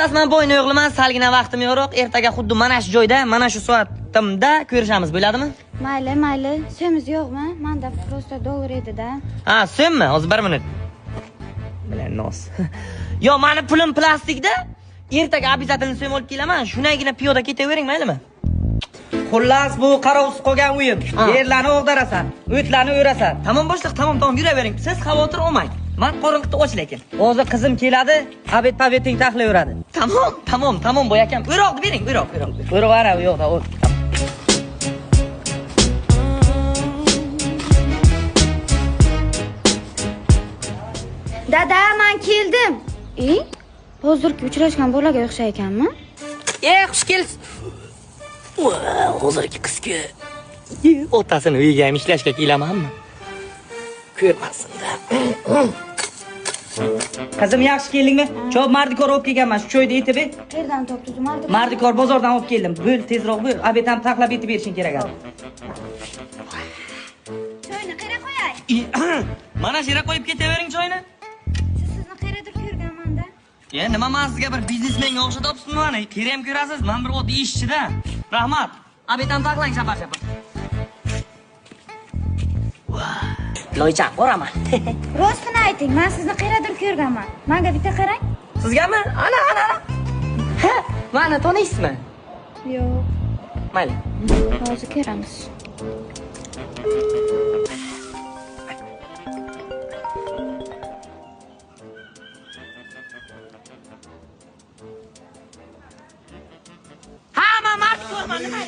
Men bo'yni yo'g'liman, salgina vaqtim yo'q. Ertaga xuddi mana shu joyda, mana shu soatimda ko'rishamiz, bo'ladimi? Mayli. So'mingiz yo'qmi? Menda prosta dollar edi-da. Ha, so'mmi? Hozir 1 minut. Bilan nos. Yo, meni pulim plastikda. Ertaga обязательно so'm olib kelaman. Shunagina piyoda ketavering, maylimi? Xullas, bu qarovsiz qolgan uyim. Yerlarni o'g'darasan, o'tlarni o'rasan. Tamam boshliq, tamam, yuravering. Siz xavotir olmang. Men qo'rinqitni och lekin. Hozir qizim keladi, abet-pabeting taxlayveradi. Tamam, boy akam. O'roqni bering, o'roq. O'rg'ara u yo'qda. Dada, men keldim. Hozirgi uchrashgan bolaga o'xshay ekanmi? Xush kelsiz. Hozirgi qizga otasini uyiga ham ishlashga kelamanmi? Ko'rmasin-da. Qizim, yaxshi keldingmi? Cho'p mardikor olib kelganman, shu choyni yetib et. Qayerdan topdingiz mardikor? Mardikor bozordan olib keldim. Bo'l, tezroq bo'l. Abetam taxlab yetib berishing kerak edi. Choyni qayerga qo'yay? Mana shu yerga qo'yib ketavering choyni. Sizni qayerdir ko'rganman-da. Nima men sizga bir biznesmenga o'xshatyapsizmi mani? Teri ham ko'rasiz, men bir oddiy ishchi-da. Rahmat. Abetam taxlang shapar. Loycha, boraman. Rostini ayting, men sizni qayerdir ko'rganman. Menga bitta qarang. Sizgami? Ana. Ha, meni taniysizmi? Yo'q. Mayli. Hozir ko'ramiz. Ha, men mard ko'rman, nima?